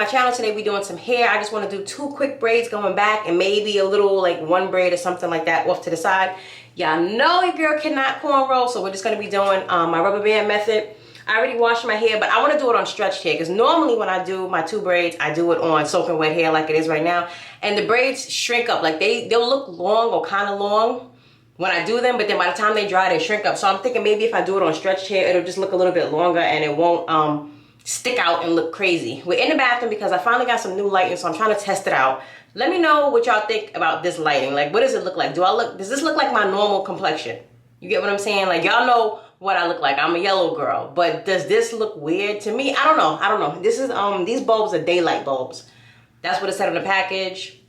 my channel. Today we're doing some hair. I just want to do 2 quick braids going back and maybe a little like 1 braid or something like that off to the side. Y'all know your girl cannot cornrow, so we're just going to be doing my rubber band method. I already washed my hair, but I want to do it on stretched hair because normally when I do my 2 braids, I do it on soaking wet hair like it is right now. And the braids shrink up. Like they'll look long or kind of long when I do them, but then by the time they dry, they shrink up. So I'm thinking maybe if I do it on stretched hair, it'll just look a little bit longer and it won't stick out and look crazy. We're in the bathroom because I finally got some new lighting, so I'm trying to test it out. Let me know what y'all think about this lighting. Like, what does it look like? Does this look like my normal complexion? You get what I'm saying? Like, y'all know what I look like. I'm a yellow girl, but does this look weird to me? I don't know. This is these bulbs are daylight bulbs. That's what it said on the package.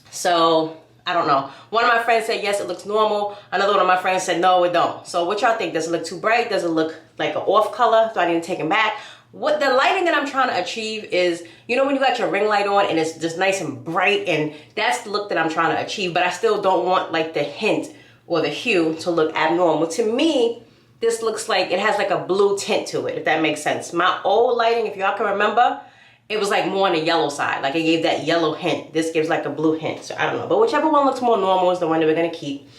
So I don't know. One of my friends said yes, it looks normal. Another one of my friends said no, it don't. So what y'all think? Does it look too bright? Does it look like an off color? Do I need to take them back? What the lighting that I'm trying to achieve is, you know when you got your ring light on and it's just nice and bright, and that's the look that I'm trying to achieve, but I still don't want like the hint or the hue to look abnormal. To me, this looks like it has like a blue tint to it, if that makes sense. My old lighting, if y'all can remember, it was like more on the yellow side. Like it gave that yellow hint. This gives like a blue hint. So I don't know. But whichever one looks more normal is the one that we're going to keep.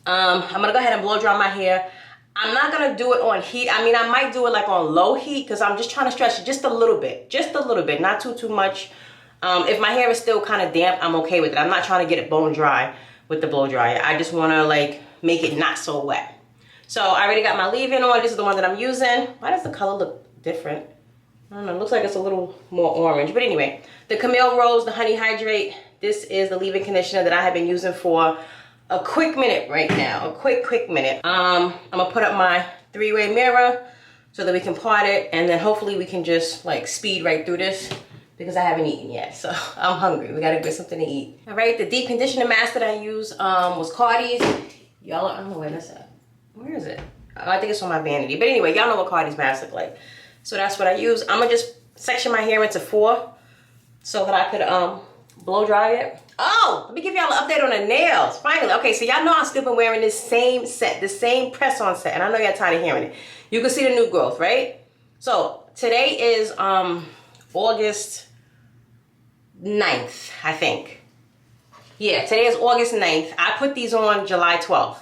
I'm going to go ahead and blow dry my hair. I'm not going to do it on heat. I mean, I might do it like on low heat because I'm just trying to stretch it just a little bit. Just a little bit. Not too much. If my hair is still kind of damp, I'm okay with it. I'm not trying to get it bone dry with the blow dryer. I just want to like make it not so wet. So I already got my leave-in on. This is the one that I'm using. Why does the color look different? I don't know. It looks like it's a little more orange. But anyway, the Camille Rose, the Honey Hydrate. This is the leave-in conditioner that I have been using for a quick minute right now. A quick minute. I'm going to put up my 3-way mirror so that we can part it. And then hopefully we can just like speed right through this because I haven't eaten yet. So I'm hungry. We got to get something to eat. All right. The deep conditioner mask that I used was Cardi's. Y'all, I don't know where that's at. Where is it? Oh, I think it's on my vanity. But anyway, y'all know what Cardi's mask look like. So that's what I use. I'm going to just section my hair into 4 so that I could blow dry it. Oh, let me give y'all an update on the nails. Finally. Okay, so y'all know I've still been wearing this same set, the same press-on set. And I know y'all tired of hearing it. You can see the new growth, right? So today is August 9th, I think. Yeah, today is August 9th. I put these on July 12th.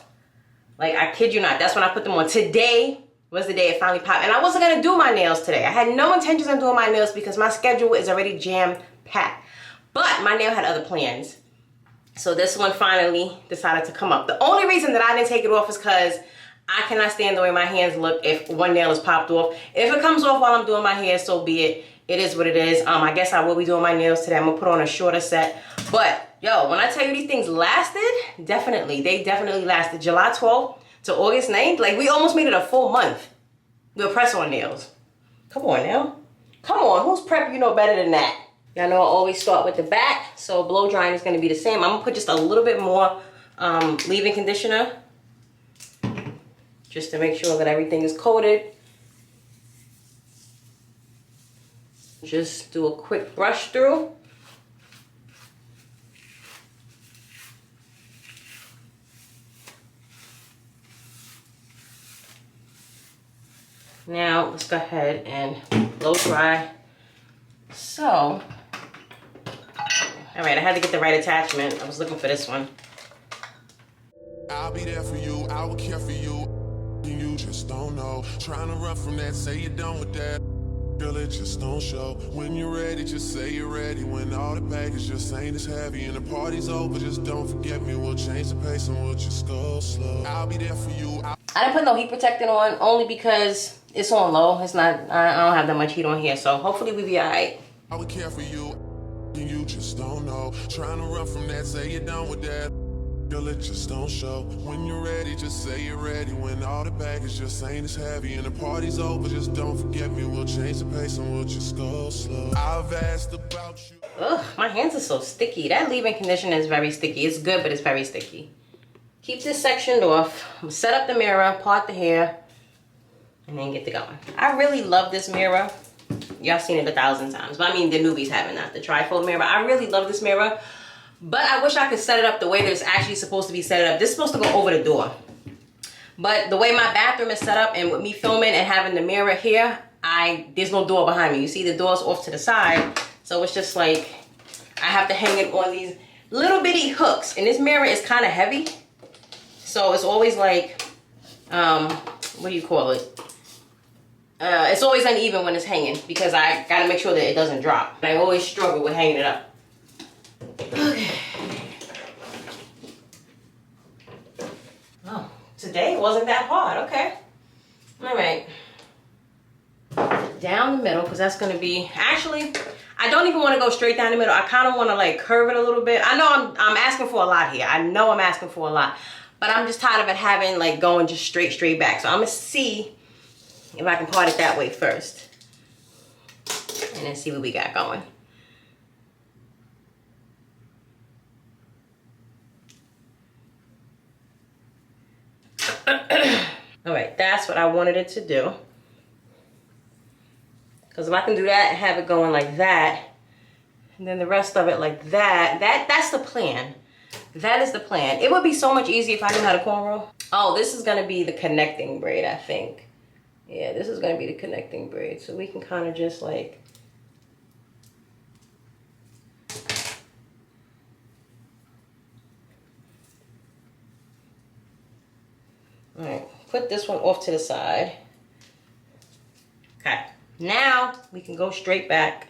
Like, I kid you not. That's when I put them on. Today was the day it finally popped. And I wasn't going to do my nails today. I had no intentions of doing my nails because my schedule is already jam-packed. But my nail had other plans. So this one finally decided to come up. The only reason that I didn't take it off is because I cannot stand the way my hands look if one nail is popped off. If it comes off while I'm doing my hair, so be it. It is what it is. I guess I will be doing my nails today. I'm going to put on a shorter set. But, yo, when I tell you these things lasted, definitely. They definitely lasted. July 12th to August 9th. Like, we almost made it a full month with press-on nails. Come on now. Come on. Who's prep you know better than that? Y'all know I always start with the back. So blow drying is going to be the same. I'm going to put just a little bit more leave-in conditioner. Just to make sure that everything is coated. Just do a quick brush through. Now let's go ahead and blow dry. So, all right, I had to get the right attachment. I was looking for this one. I'll be there for you, I will care for you. You just don't know. Trying to run from that, say you're done with that. Girl, it just don't show. When you're ready, just say you're ready. When all the baggage just ain't as heavy and the party's over, just don't forget me. We'll change the pace and we'll just go slow. I'll be there for you. I didn't put no heat protectant on only because it's on low. It's not, I don't have that much heat on here, so hopefully we be all right. I would care for you, and you just don't know. Trying to run from that, say you're done with that. Girl, it just don't show. When you're ready, just say you're ready. When all the baggage just ain't as heavy and the party's over, just don't forget me. We'll change the pace and we'll just go slow. I've asked about you. Ugh, my hands are so sticky. That leave-in conditioner is very sticky. It's good, but it's very sticky. Keep this sectioned off. I'm gonna set up the mirror, part the hair, and then get to going. I really love this mirror. Y'all seen it 1,000 times, but I mean the newbies haven't, not the trifold mirror. I really love this mirror, but I wish I could set it up the way that it's actually supposed to be set up. This is supposed to go over the door, but the way my bathroom is set up and with me filming and having the mirror here, there's no door behind me. You see the door's off to the side. So it's just like, I have to hang it on these little bitty hooks. And this mirror is kind of heavy. So it's always like, what do you call it? It's always uneven when it's hanging because I gotta make sure that it doesn't drop. I always struggle with hanging it up. Okay. Oh, today wasn't that hard. Okay. All right. Down the middle, because that's gonna be, actually, I don't even want to go straight down the middle. I kind of want to like curve it a little bit. I know I'm asking for a lot here. I know I'm asking for a lot, but I'm just tired of it having like going just straight back. So I'm gonna see if I can part it that way first, and then see what we got going. All right, that's what I wanted it to do. Because if I can do that and have it going like that, and then the rest of it like that, that's the plan. That is the plan. It would be so much easier if I knew how to cornrow. Oh, this is gonna be the connecting braid, I think. Yeah, this is gonna be the connecting braid. So we can kind of just like, all right, put this one off to the side. Okay, now we can go straight back.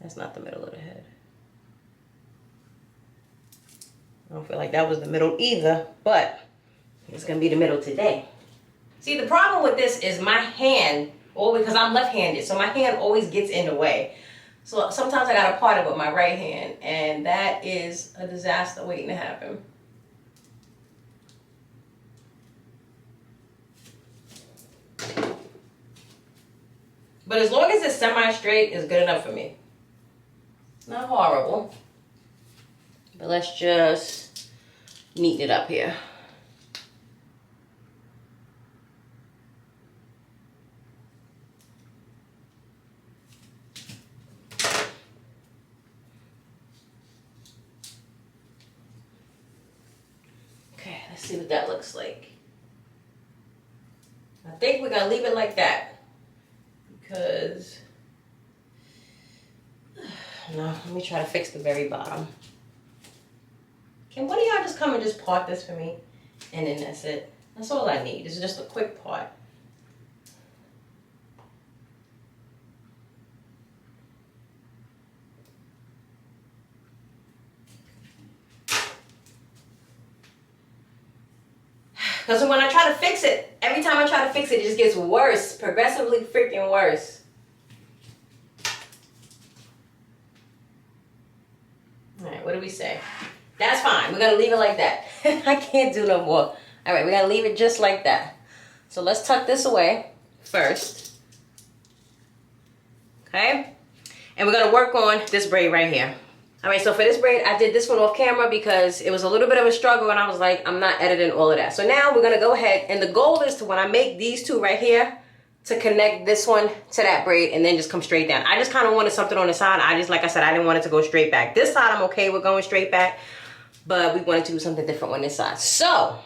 That's not the middle of the head. I don't feel like that was the middle either, but it's gonna be the middle today. See, the problem with this is my hand, or because I'm left-handed, so my hand always gets in the way. So sometimes I gotta part it with my right hand, and that is a disaster waiting to happen. But as long as it's semi-straight, it's good enough for me. Not horrible. But let's just neaten it up here. Okay, let's see what that looks like. I think we're gonna leave it like that. Because, no, let me try to fix the very bottom. Can one of y'all just come and just part this for me? And then that's it. That's all I need. It's just a quick part. Because when I try to fix it, every time I try to fix it, it just gets worse. Progressively freaking worse. All right, what do we say? That's fine. We're going to leave it like that. I can't do no more. All right, we're going to leave it just like that. So let's tuck this away first. Okay? And we're going to work on this braid right here. All right, so for this braid, I did this one off camera because it was a little bit of a struggle and I was like, I'm not editing all of that. So now we're gonna go ahead, and the goal is to, when I make these two right here, to connect this one to that braid and then just come straight down. I just kind of wanted something on the side. Like I said, I didn't want it to go straight back. This side, I'm okay with going straight back, but we wanted to do something different on this side. So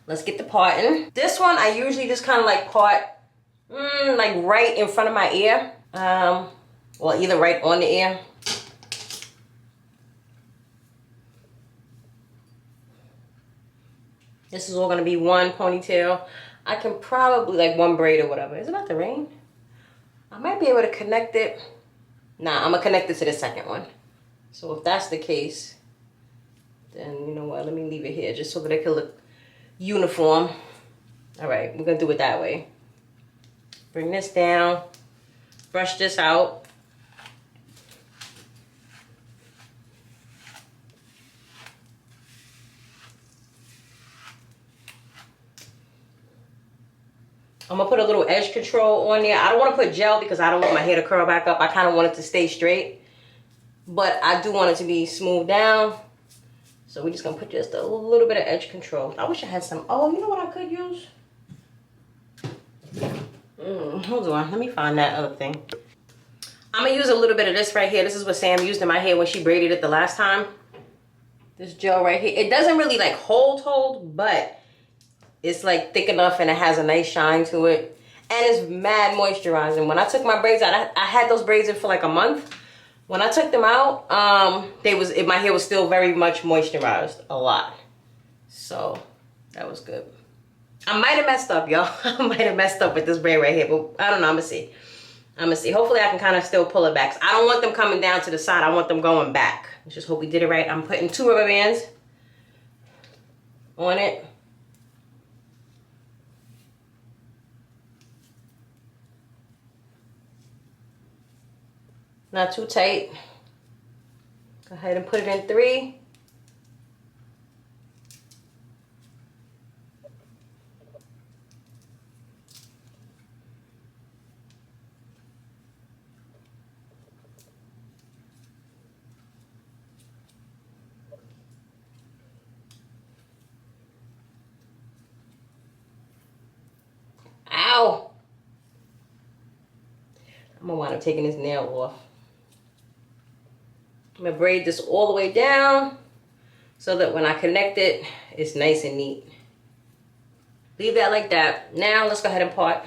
let's get the parting. This one, I usually just kind of like part like right in front of my ear. Well, either right on the ear. This is all gonna be one ponytail. I can probably, like, one braid or whatever. Is it about to rain? I might be able to connect it. Nah, I'm gonna connect it to the second one. So if that's the case, then you know what? Let me leave it here just so that it can look uniform. All right, we're gonna do it that way. Bring this down, brush this out. I'm gonna put a little edge control on there. I don't want to put gel because I don't want my hair to curl back up. I kind of want it to stay straight, but I do want it to be smoothed down. So we're just gonna put just a little bit of edge control. I wish I had some. Oh, you know what I could use? Hold on, let me find that other thing. I'm gonna use a little bit of this right here. This is what Sam used in my hair when she braided it the last time. This gel right here. It doesn't really like hold, but it's like thick enough and it has a nice shine to it. And it's mad moisturizing. When I took my braids out, I had those braids in for like a month. When I took them out, my hair was still very much moisturized, a lot. So that was good. I might have messed up, y'all. I might have messed up with this braid right here, but I don't know. I'm gonna see. Hopefully I can kind of still pull it back. I don't want them coming down to the side. I want them going back. Let's just hope we did it right. I'm putting 2 rubber bands on it. Not too tight. Go ahead and put it in 3. Ow! I'm gonna wind up taking this nail off. I'm gonna braid this all the way down so that when I connect it, it's nice and neat. Leave that like that. Now let's go ahead and part.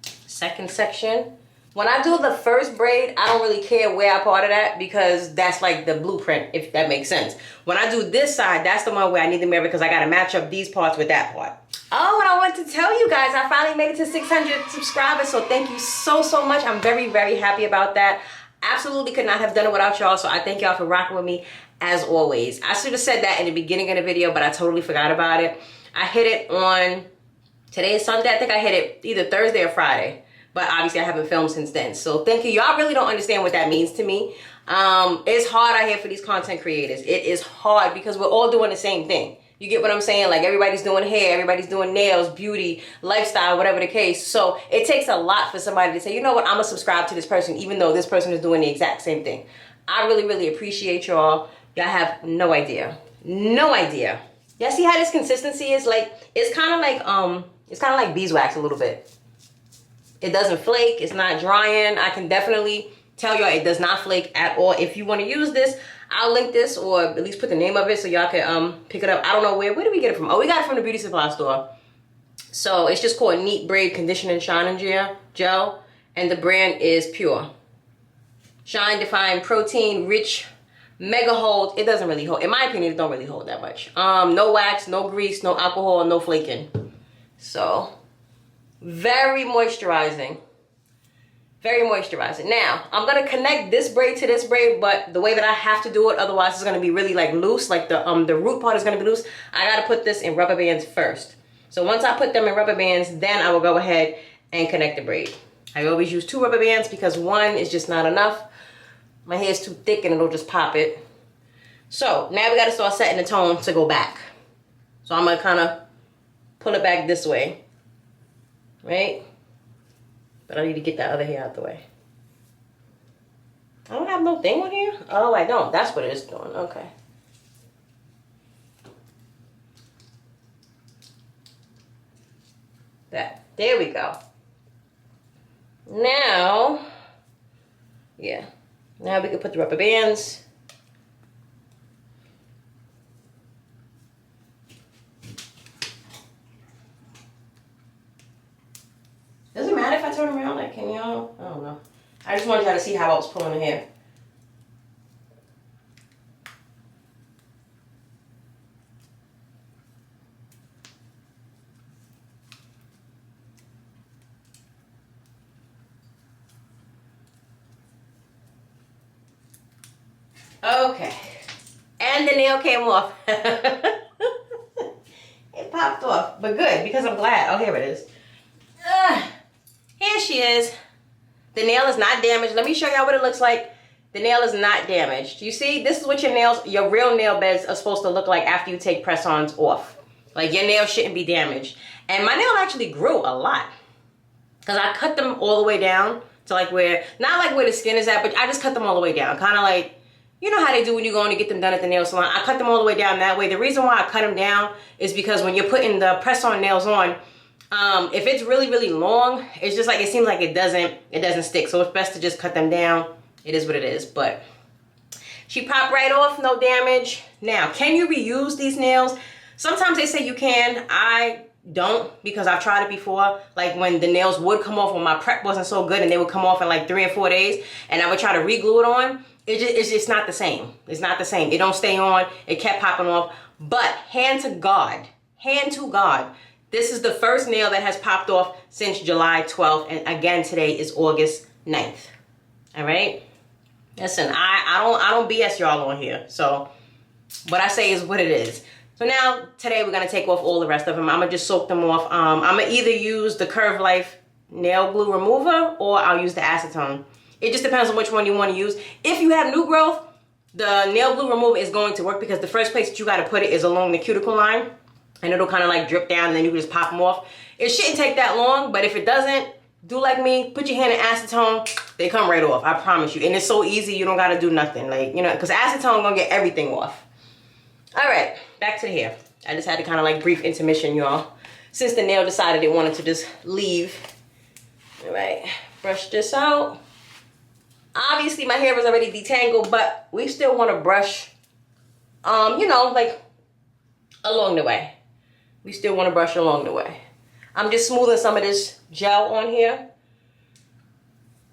Second section. When I do the first braid, I don't really care where I parted at because that's like the blueprint, if that makes sense. When I do this side, that's the one where I need the mirror because I gotta match up these parts with that part. Oh, and I want to tell you guys, I finally made it to 600 subscribers, so thank you so, so much. I'm very, very happy about that. Absolutely could not have done it without y'all, so I thank y'all for rocking with me as always. I should have said that in the beginning of the video, but I totally forgot about it. I hit it on, today is Sunday, I think I hit it either Thursday or Friday, but obviously I haven't filmed since then. So thank you. Y'all really don't understand what that means to me. It's hard out here for these content creators. It is hard because we're all doing the same thing. You get what I'm saying? Like everybody's doing hair, everybody's doing nails, beauty, lifestyle, whatever the case. So it takes a lot for somebody to say, you know what, I'm gonna subscribe to this person even though this person is doing the exact same thing. I really, really appreciate y'all. Y'all have no idea. No idea. Y'all see how this consistency is? Like, it's kind of like beeswax a little bit. It doesn't flake, it's not drying. I can definitely tell y'all it does not flake at all. If you want to use this, I'll link this or at least put the name of it so y'all can pick it up. I don't know where did we get it from? Oh, we got it from the beauty supply store. So it's just called Neat Braid Conditioning Shining Gel, and the brand is Pure. Shine, Define, Protein, Rich, Mega Hold. It doesn't really hold, in my opinion, it don't really hold that much. No wax, no grease, no alcohol, no flaking. So very moisturizing. Very moisturizing. Now, I'm going to connect this braid to this braid, but the way that I have to do it, otherwise it's going to be really like loose, like the root part is going to be loose. I got to put this in rubber bands first. So once I put them in rubber bands, then I will go ahead and connect the braid. I always use 2 rubber bands because 1 is just not enough. My hair is too thick and it'll just pop it. So now we got to start setting the tone to go back. So I'm going to kind of pull it back this way, right? But I need to get that other hair out the way. I don't have no thing on here. Oh, I don't. That's what it is doing. Okay. That. There we go. Now, yeah. Now we can put the rubber bands. Does it matter if I turn around? Like, can y'all? I don't know. I just wanted y'all to see how I was pulling the hair. Okay. And the nail came off. It popped off. But good, because I'm glad. Oh, here it is. Here she is. The nail is not damaged. Let me show y'all what it looks like. The nail is not damaged. You see, this is what your nails, your real nail beds are supposed to look like after you take press-ons off. Like, your nail shouldn't be damaged. And my nail actually grew a lot. Because I cut them all the way down to like where, not like where the skin is at, but I just cut them all the way down. Kind of like, you know how they do when you go in to get them done at the nail salon. I cut them all the way down that way. The reason why I cut them down is because when you're putting the press-on nails on, if it's really, really long, it's just like, it seems like it doesn't stick. So it's best to just cut them down. It is what it is, but she popped right off, no damage. Now, can you reuse these nails? Sometimes they say you can. I don't, because I've tried it before. Like when the nails would come off when my prep wasn't so good and they would come off in like 3 or 4 days and I would try to re-glue it on. It's just not the same. It's not the same. It don't stay on. It kept popping off. But hand to God, this is the first nail that has popped off since July 12th. And again, today is August 9th. All right. Listen, I don't BS y'all on here. So what I say is what it is. So now, today we're going to take off all the rest of them. I'm going to just soak them off. I'm going to either use the Curve Life nail glue remover or I'll use the acetone. It just depends on which one you want to use. If you have new growth, the nail glue remover is going to work because the first place that you got to put it is along the cuticle line. And it'll kind of like drip down and then you can just pop them off. It shouldn't take that long, but if it doesn't, do like me. Put your hand in acetone. They come right off. I promise you. And it's so easy, you don't got to do nothing. Like, you know, because acetone going to get everything off. All right, back to the hair. I just had to kind of like brief intermission, y'all. Since the nail decided it wanted to just leave. All right, brush this out. Obviously, my hair was already detangled, but we still want to brush, you know, like along the way. We still want to brush along the way. I'm just smoothing some of this gel on here.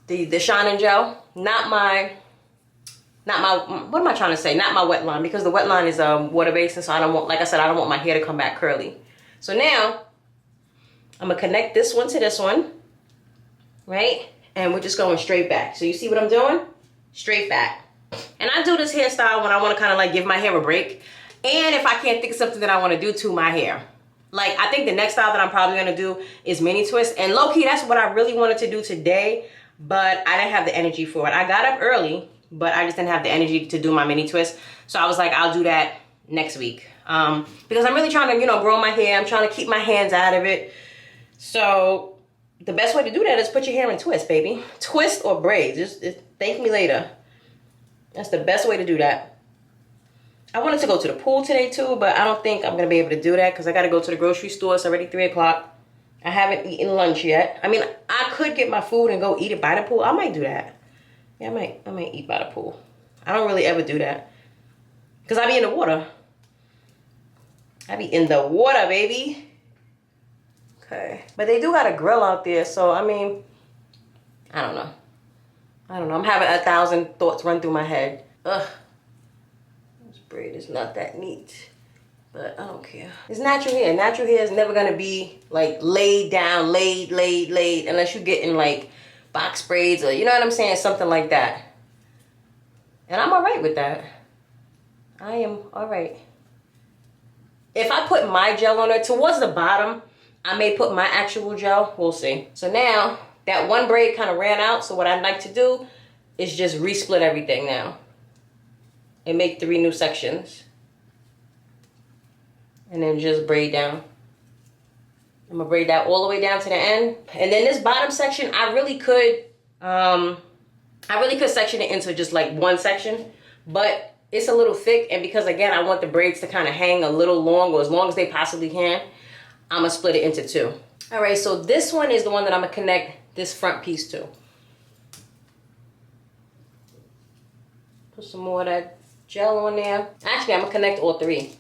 The shining gel, not my, what am I trying to say? Not my wet line, because the wet line is water-based, and so I don't want, like I said, I don't want my hair to come back curly. So now, I'm gonna connect this one to this one, right? And we're just going straight back. So you see what I'm doing? Straight back. And I do this hairstyle when I wanna kind of like give my hair a break, and if I can't think of something that I wanna do to my hair. Like, I think the next style that I'm probably gonna do is mini twist, and low-key, that's what I really wanted to do today, but I didn't have the energy for it. I got up early, but I just didn't have the energy to do my mini twist. So I was like, I'll do that next week. Because I'm really trying to, you know, grow my hair. I'm trying to keep my hands out of it. So the best way to do that is put your hair in twist, baby. Twist or braids. Just thank me later. That's the best way to do that. I wanted to go to the pool today too, but I don't think I'm going to be able to do that because I got to go to the grocery store. It's already 3 o'clock. I haven't eaten lunch yet. I mean, I could get my food and go eat it by the pool. I might do that. Yeah, I might eat by the pool. I don't really ever do that. Because I be in the water. I be in the water, baby. Okay. But they do got a grill out there, so I mean, I don't know. I'm having 1,000 thoughts run through my head. Ugh. This braid is not that neat. But I don't care. It's natural hair. Natural hair is never going to be like laid down, laid, unless you're getting like box braids or, you know what I'm saying, something like that. And I'm all right with that. I am all right. If I put my gel on there towards the bottom, I may put my actual gel. We'll see. So now that one braid kind of ran out. So what I'd like to do is just resplit everything now and make 3 new sections. And then just braid down. I'm gonna braid that all the way down to the end. And then this bottom section, I really could section it into just like one section, but it's a little thick. And because again, I want the braids to kind of hang a little long or as long as they possibly can, I'm gonna split it into 2. All right, so this one is the one that I'm gonna connect this front piece to. Put some more of that gel on there. Actually, I'm gonna connect all 3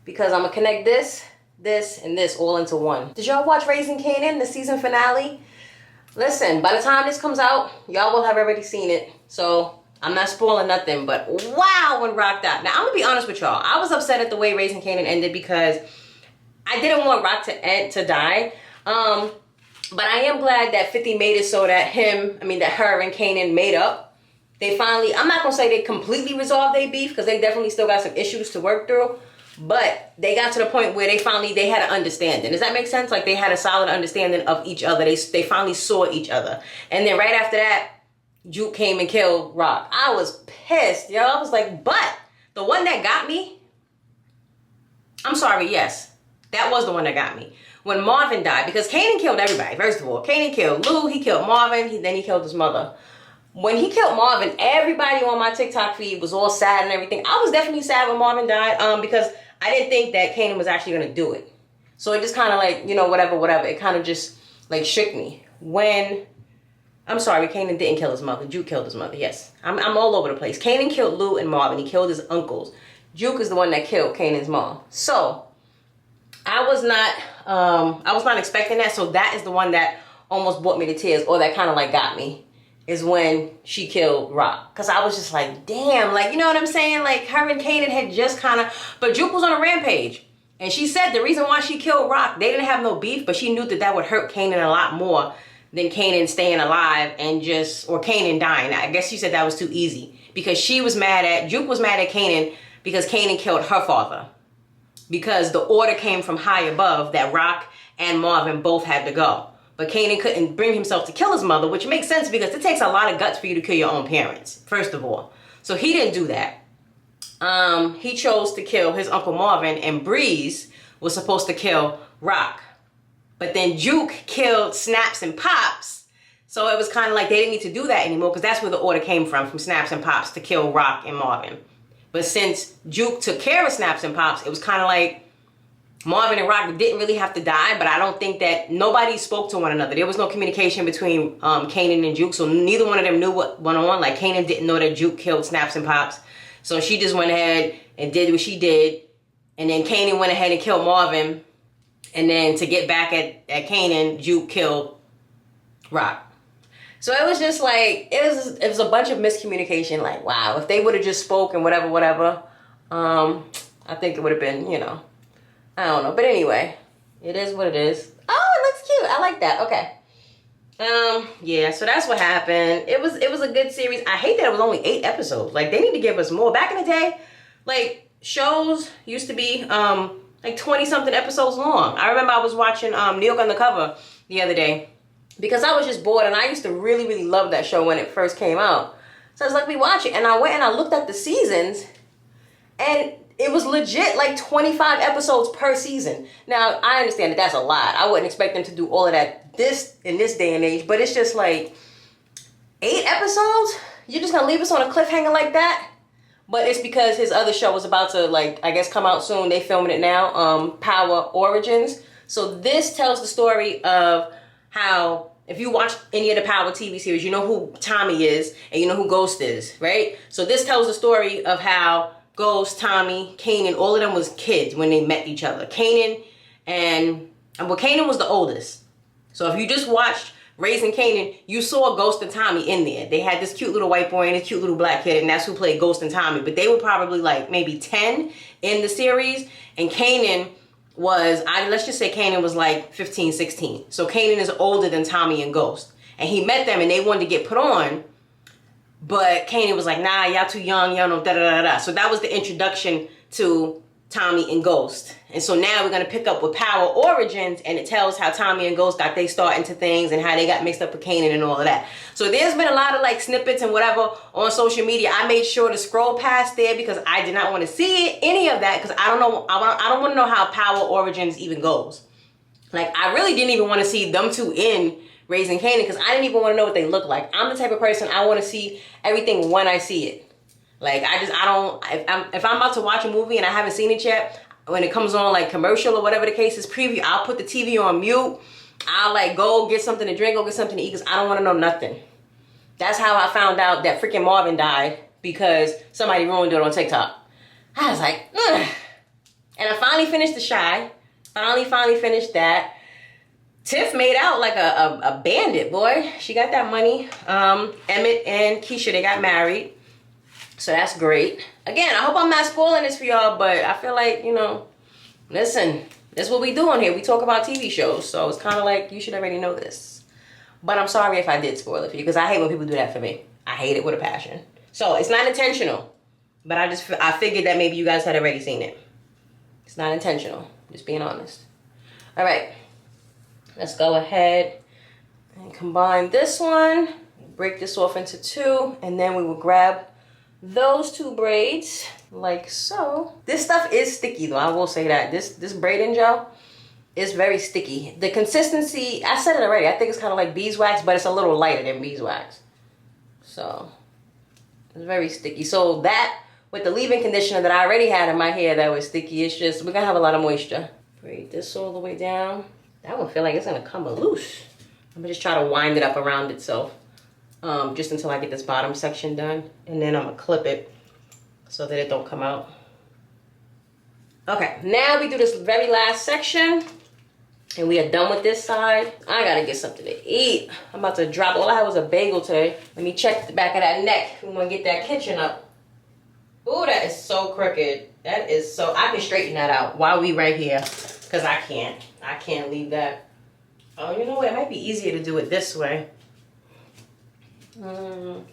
because I'm gonna connect this, and this all into one. Did y'all watch Raising Kanan, the season finale? Listen, by the time this comes out, y'all will have already seen it. So I'm not spoiling nothing, but wow, when Rock died. Now I'm gonna be honest with y'all. I was upset at the way Raising Kanan ended because I didn't want Rock to die. But I am glad that 50 made it so that that her and Kanan made up. They finally, I'm not gonna say they completely resolved their beef because they definitely still got some issues to work through. But they got to the point where they had an understanding. Does that make sense? Like they had a solid understanding of each other. They finally saw each other. And then right after that, Juke came and killed Rock. I was pissed, yo. I was like, but the one that got me, I'm sorry, yes. That was the one that got me. When Marvin died, because Kanan killed everybody, first of all. Kanan killed Lou, he killed Marvin, then he killed his mother. When he killed Marvin, everybody on my TikTok feed was all sad and everything. I was definitely sad when Marvin died because I didn't think that Kanan was actually going to do it. So it just kind of like, you know, whatever. It kind of just like shook me. I'm sorry, Kanan didn't kill his mother. Juke killed his mother, yes. I'm all over the place. Kanan killed Lou and Marvin. He killed his uncles. Juke is the one that killed Kanan's mom. So I was not expecting that. So that is the one that almost brought me to tears, or that kind of like got me, is when she killed Rock. Because I was just like, damn, like, you know what I'm saying? Like, her and Kanan had just kind of, but Juke was on a rampage. And she said the reason why she killed Rock, they didn't have no beef, but she knew that that would hurt Kanan a lot more than Kanan staying alive and or Kanan dying. I guess she said that was too easy. Because Juke was mad at Kanan because Kanan killed her father. Because the order came from high above that Rock and Marvin both had to go. But Kanan couldn't bring himself to kill his mother, which makes sense because it takes a lot of guts for you to kill your own parents, first of all. So he didn't do that. He chose to kill his Uncle Marvin, and Breeze was supposed to kill Rock. But then Juke killed Snaps and Pops. So it was kind of like they didn't need to do that anymore because that's where the order came from Snaps and Pops to kill Rock and Marvin. But since Juke took care of Snaps and Pops, it was kind of like Marvin and Rock didn't really have to die, but I don't think that nobody spoke to one another. There was no communication between Kanan and Juke, so neither one of them knew what went on. Like, Kanan didn't know that Juke killed Snaps and Pops, so she just went ahead and did what she did, and then Kanan went ahead and killed Marvin, and then to get back at Kanan, Juke killed Rock. So it was just like, it was a bunch of miscommunication. Like, wow, if they would have just spoken, whatever, I think it would have been, you know, I don't know. But anyway, it is what it is. Oh, it looks cute. I like that. Okay. Yeah, so that's what happened. It was a good series. I hate that it was only 8 episodes. Like, they need to give us more. Back in the day, like, shows used to be like 20-something episodes long. I remember I was watching New York Undercover the other day because I was just bored, and I used to really, really love that show when it first came out. So I was like, we watch it, and I went and I looked at the seasons, and it was legit like 25 episodes per season. Now, I understand that that's a lot. I wouldn't expect them to do all of that in this day and age, but it's just like 8 episodes? You're just gonna leave us on a cliffhanger like that? But it's because his other show was about to, like, I guess come out soon. They filming it now, Power Origins. So this tells the story of how, if you watch any of the Power TV series, you know who Tommy is and you know who Ghost is, right? So this tells the story of how Ghost, Tommy, Kanan, all of them was kids when they met each other. Kanan was the oldest. So if you just watched Raising Kanan, you saw Ghost and Tommy in there. They had this cute little white boy and this cute little black kid, and that's who played Ghost and Tommy. But they were probably like maybe 10 in the series, and Kanan was, let's just say Kanan was like 15, 16. So Kanan is older than Tommy and Ghost. And he met them and they wanted to get put on, but Kanan was like, nah, y'all too young, y'all know, da-da-da-da. So that was the introduction to Tommy and Ghost. And so now we're going to pick up with Power Origins, and it tells how Tommy and Ghost got their start into things and how they got mixed up with Kanan and all of that. So there's been a lot of like snippets and whatever on social media. I made sure to scroll past there because I did not want to see any of that because I don't want to know how Power Origins even goes. Like, I really didn't even want to see them two in Raising Kanan because I didn't even want to know what they look like. I'm the type of person, I want to see everything when I see it. Like, if I'm about to watch a movie and I haven't seen it yet, when it comes on like commercial or whatever the case is, preview, I'll put the TV on mute. I'll like go get something to drink, go get something to eat because I don't want to know nothing. That's how I found out that freaking Marvin died, because somebody ruined it on TikTok. I was like, ugh. And I finally finished The Shy. Finally finished that. Tiff made out like a bandit, boy. She got that money. Emmett and Keisha, they got married. So that's great. Again, I hope I'm not spoiling this for y'all, but I feel like, you know, listen, that's what we do on here. We talk about TV shows, so it's kind of like you should already know this. But I'm sorry if I did spoil it for you, because I hate when people do that for me. I hate it with a passion. So it's not intentional, but I figured that maybe you guys had already seen it. It's not intentional, just being honest. All right, let's go ahead and combine this one, break this off into 2, and then we will grab those 2 braids like so. This stuff is sticky though, I will say that. This braiding gel is very sticky. The consistency, I said it already, I think it's kind of like beeswax, but it's a little lighter than beeswax. So it's very sticky. So that, with the leave-in conditioner that I already had in my hair that was sticky, it's just, we're gonna have a lot of moisture. Braid this all the way down. That one feel like it's gonna come loose. I'm gonna just try to wind it up around itself. Just until I get this bottom section done, and then I'm gonna clip it so that it don't come out. Okay, now we do this very last section. And we are done with this side. I gotta get something to eat. I'm about to drop. All I had was a bagel today. Let me check the back of that neck. We wanna get that kitchen up. Ooh, that is so crooked. That is so, I can straighten that out while we right here. Cause I can't leave that. Oh, you know what? It might be easier to do it this way. Let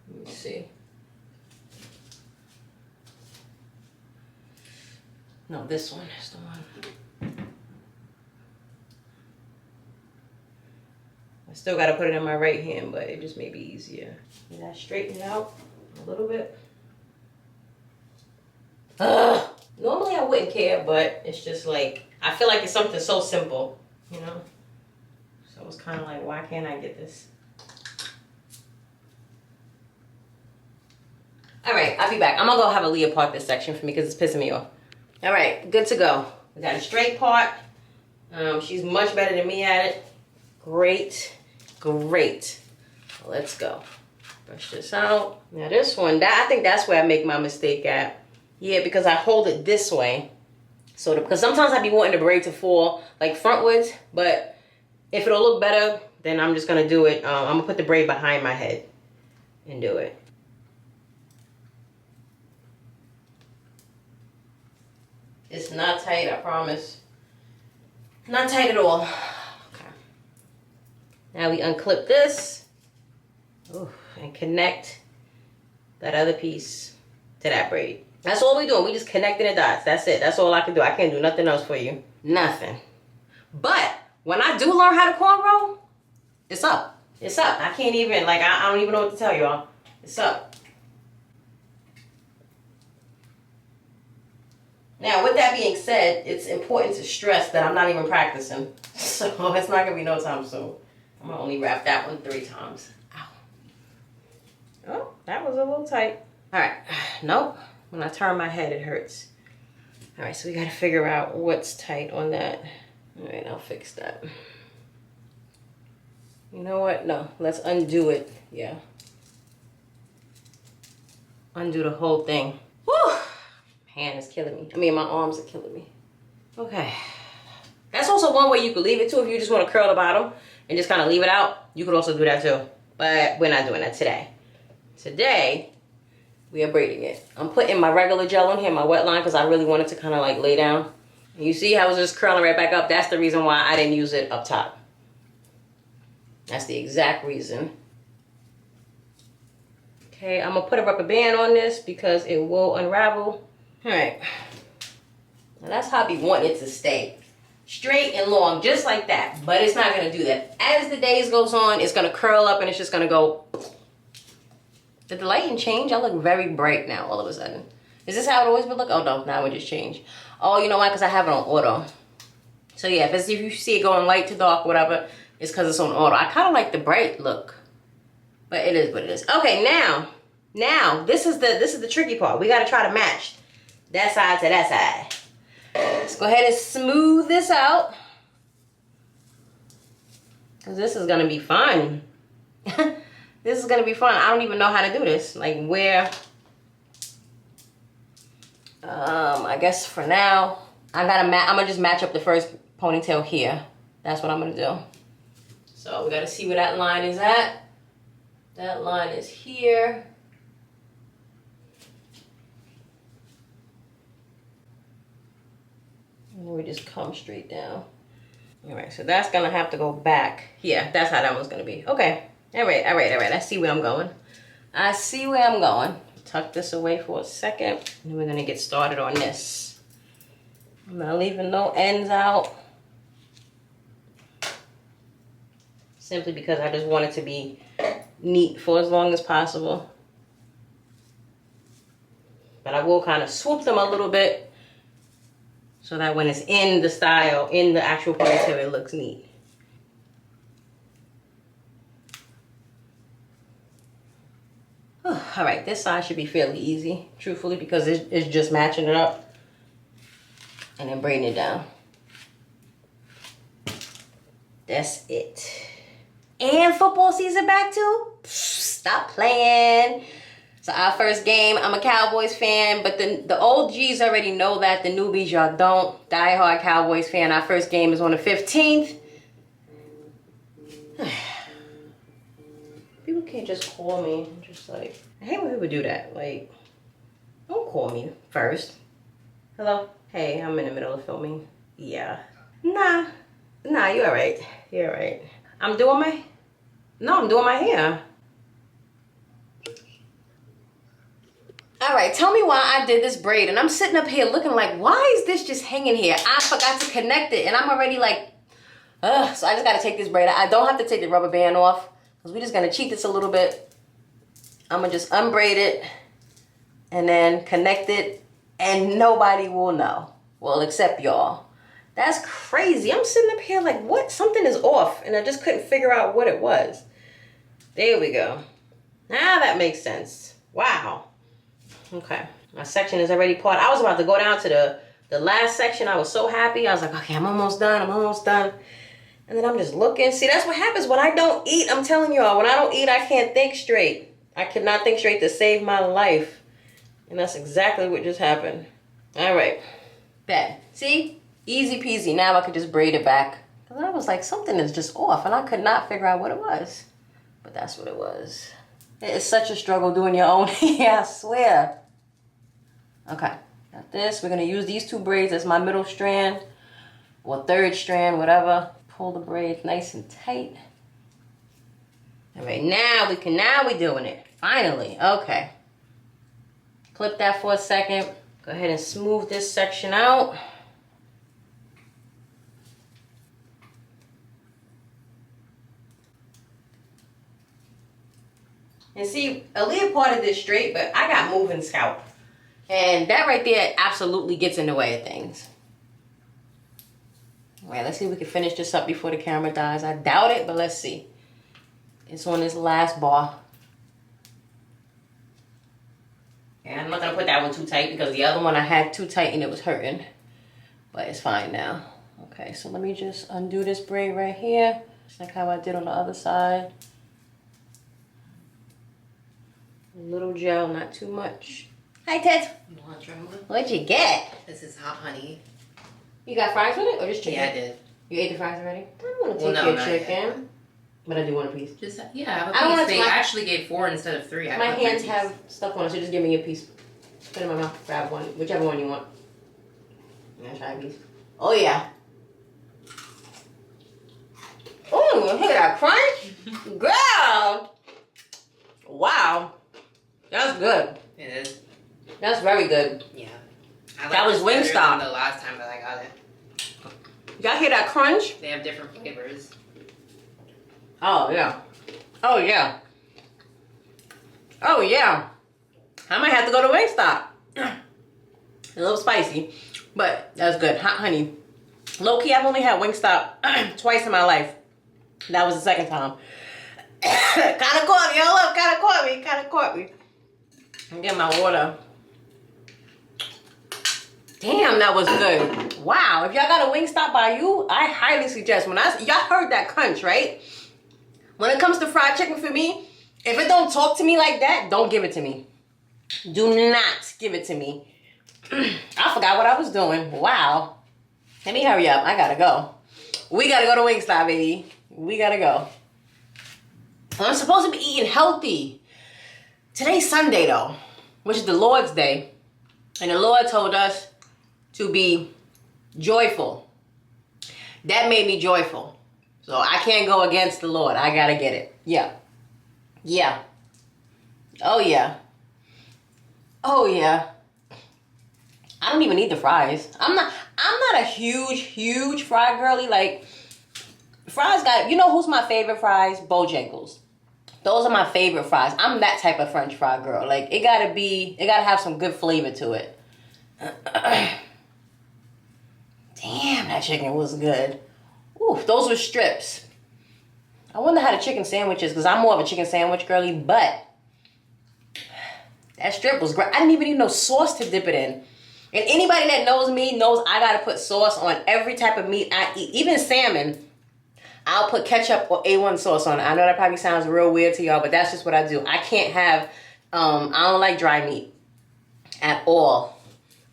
me see. No, this one is the one. I still got to put it in my right hand, but it just may be easier. Did I straighten it out a little bit? Normally I wouldn't care, but it's just like, I feel like it's something so simple, you know? So it's kind of like, why can't I get this? All right, I'll be back. I'm going to go have Aaliyah part this section for me because it's pissing me off. All right, good to go. We got a straight part. She's much better than me at it. Great, great. Let's go. Brush this out. Now this one, I think that's where I make my mistake at. Yeah, because I hold it this way. So because sometimes I be wanting the braid to fall like frontwards, but if it'll look better, then I'm just gonna do it. I'm gonna put the braid behind my head and do it. It's not tight, I promise. Not tight at all. Okay. Now we unclip this. Ooh, and connect that other piece to that braid. That's all we're doing. We just connecting the dots. That's it. That's all I can do. I can't do nothing else for you. Nothing. But when I do learn how to cornrow, it's up. It's up. I can't even, like, I don't even know what to tell y'all. It's up. Now, with that being said, it's important to stress that I'm not even practicing. So it's not going to be no time soon. I'm going to only wrap that one 3 times. Ow. Oh, that was a little tight. All right. Nope. When I turn my head, it hurts. All right, so we got to figure out what's tight on that. All right, I'll fix that. You know what? No, let's undo it. Yeah. Undo the whole thing. Whew. Hand is killing me. I mean, my arms are killing me. Okay. That's also one way you could leave it too. If you just want to curl the bottom and just kind of leave it out, you could also do that too. But we're not doing that today. Today, we are braiding it. I'm putting my regular gel on here, my wet line, because I really wanted to kind of like lay down. And you see how it's just curling right back up? That's the reason why I didn't use it up top. That's the exact reason. Okay, I'm going to put a rubber band on this because it will unravel. All right, now that's how we want it to stay. Straight and long, just like that. But it's not gonna do that. As the days goes on, it's gonna curl up and it's just gonna go. Did the lighting change? I look very bright now all of a sudden. Is this how it always would look? Oh no, now it just changed. Oh, you know why? Because I have it on auto. So yeah, if you see it going light to dark, whatever, it's because it's on auto. I kind of like the bright look. But it is what it is. Okay, now this is the tricky part. We gotta try to match that side to that side. Let's go ahead and smooth this out. Because this is going to be fun. This is going to be fun. I don't even know how to do this. Like where, I guess for now, I'm going to just match up the first ponytail here. That's what I'm going to do. So we got to see where that line is at. That line is here. And we just come straight down. All right, so that's gonna have to go back. Yeah, that's how that one's gonna be. Okay, all right. I see where I'm going. I see where I'm going. Tuck this away for a second, and we're gonna get started on this. I'm not leaving no ends out. Simply because I just want it to be neat for as long as possible. But I will kind of swoop them a little bit, so that when it's in the style, in the actual ponytail, it looks neat. All right, this side should be fairly easy, truthfully, because it's just matching it up and then braiding it down. That's it. And football season back too? Stop playing. So our first game, I'm a Cowboys fan, but the OGs already know that. The newbies, y'all don't. Die-hard Cowboys fan. Our first game is on the 15th. People can't just call me. I'm just like, I hate when people do that. Like, don't call me first. Hello? Hey, I'm in the middle of filming. Yeah. Nah, you're all right. You're all right. I'm doing my hair. All right, tell me why I did this braid. And I'm sitting up here looking like, why is this just hanging here? I forgot to connect it and I'm already like, ugh. So I just gotta take this braid. I don't have to take the rubber band off because we're just gonna cheat this a little bit. I'm gonna just unbraid it and then connect it and nobody will know. Well, except y'all. That's crazy. I'm sitting up here like, what? Something is off and I just couldn't figure out what it was. There we go. Now that makes sense. Wow. Okay, my section is already part. I was about to go down to the last section. I was so happy. I was like, okay, I'm almost done. And then I'm just looking. See, that's what happens when I don't eat. I'm telling y'all, when I don't eat, I can't think straight. I could not think straight to save my life. And that's exactly what just happened. All right, bet. See, easy peasy. Now I could just braid it back. Because I was like, something is just off. And I could not figure out what it was. But that's what it was. It's such a struggle doing your own hair, I swear. Okay, got this. We're going to use these two braids as my middle strand or third strand, whatever. Pull the braids nice and tight. All right, now we're doing it. Finally, okay. Clip that for a second. Go ahead and smooth this section out. And see, Aaliyah parted this straight, but I got moving scalp. And that right there absolutely gets in the way of things. All right, let's see if we can finish this up before the camera dies. I doubt it, but let's see. It's on this last bar. And I'm not going to put that one too tight because the other one I had too tight and it was hurting. But it's fine now. Okay, so let me just undo this braid right here. Just like how I did on the other side. A little gel, not too much. Hi, Ted. You want to try one? What'd you get? This is hot honey. You got fries with it or just chicken? Yeah, I did. You ate the fries already? I don't want to take your chicken. But I do want a piece. Just, yeah, I don't want They to. actually gave 4 instead of 3. My hands have stuff on it, so just give me a piece. Put it in my mouth. Grab one. Whichever one you want. I'm going to try a piece. Oh, yeah. Oh, hear that crunch? Girl! Wow. That's good. It is. That's very good. Yeah. That was Wingstop. The last time that I got it. Y'all hear that crunch? They have different flavors. Oh, yeah. Oh, yeah. Oh, yeah. I might have to go to Wingstop. A little spicy, but that's good. Hot honey. Low-key, I've only had Wingstop twice in my life. That was the second time. Kind of caught me. Hold up. Kind of caught me. I'm getting my water. Damn, that was good. Wow. If y'all got a Wingstop by you, I highly suggest. Y'all heard that crunch, right? When it comes to fried chicken for me, if it don't talk to me like that, don't give it to me. Do not give it to me. I forgot what I was doing. Wow. Let me hurry up. I gotta go. We gotta go to Wingstop, baby. We gotta go. I'm supposed to be eating healthy. Today's Sunday, though, which is the Lord's Day. And the Lord told us to be joyful. That made me joyful. So I can't go against the Lord. I gotta get it. Yeah. Yeah. Oh, yeah. Oh, yeah. I don't even need the fries. I'm not a huge fry girly. Like, fries got, you know who's my favorite fries? Bojangles. Those are my favorite fries. I'm that type of French fry girl. Like, it gotta have some good flavor to it. Damn, that chicken was good. Ooh, those were strips. I wonder how the chicken sandwich is, because I'm more of a chicken sandwich girly, but that strip was great. I didn't even need no sauce to dip it in. And anybody that knows me knows I gotta put sauce on every type of meat I eat. Even salmon, I'll put ketchup or A1 sauce on it. I know that probably sounds real weird to y'all, but that's just what I do. I can't have I don't like dry meat at all.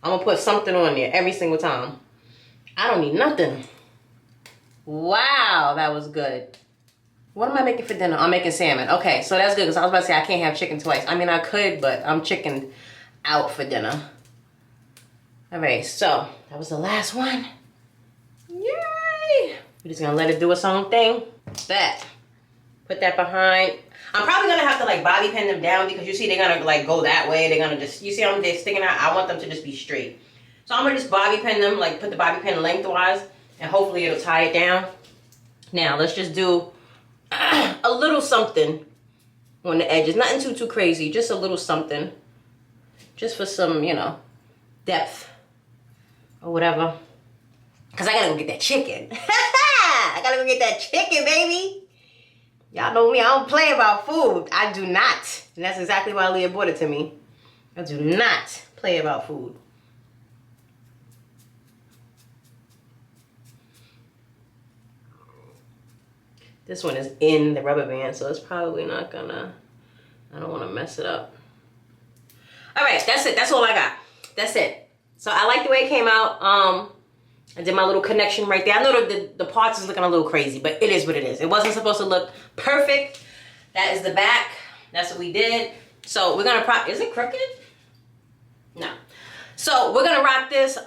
I'm gonna put something on there every single time. I don't need nothing. Wow, that was good. What am I making for dinner? I'm making salmon. Okay, so that's good because I was about to say I can't have chicken twice. I mean, I could, but I'm chicken out for dinner. All right, so that was the last one. Yay! We're just gonna let it do its own thing. That. Put that behind. I'm probably gonna have to like bobby pin them down because you see they're gonna like go that way. They're gonna just, you see how they're sticking out? I want them to just be straight. So I'm gonna just bobby pin them, like put the bobby pin lengthwise, and hopefully it'll tie it down. Now let's just do a little something on the edges. Nothing too crazy, just a little something. Just for some, you know, depth or whatever. Cause I gotta go get that chicken. I gotta go get that chicken, baby. Y'all know me, I don't play about food. I do not. And that's exactly why Leah bought it to me. I do not play about food. This one is in the rubber band, so it's probably not gonna, I don't wanna mess it up. All right, that's it. That's all I got. That's it. So I like the way it came out. I did my little connection right there. I know the parts is looking a little crazy, but it is what it is. It wasn't supposed to look perfect. That is the back. That's what we did. So we're gonna is it crooked? No. So we're gonna rock this.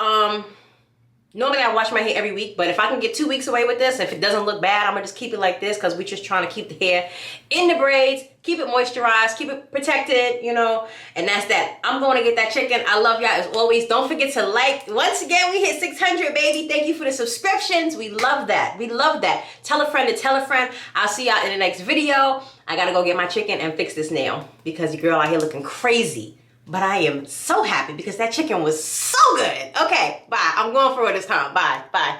Normally I wash my hair every week, but if I can get 2 weeks away with this, if it doesn't look bad, I'm gonna just keep it like this because we're just trying to keep the hair in the braids, keep it moisturized, keep it protected, you know, and that's that. I'm going to get that chicken. I love y'all as always. Don't forget to like. Once again, we hit 600, baby. Thank you for the subscriptions. We love that. We love that. Tell a friend to tell a friend. I'll see y'all in the next video. I gotta go get my chicken and fix this nail because your girl out here looking crazy. But I am so happy because that chicken was so good. Okay, bye. I'm going for it this time. Bye. Bye.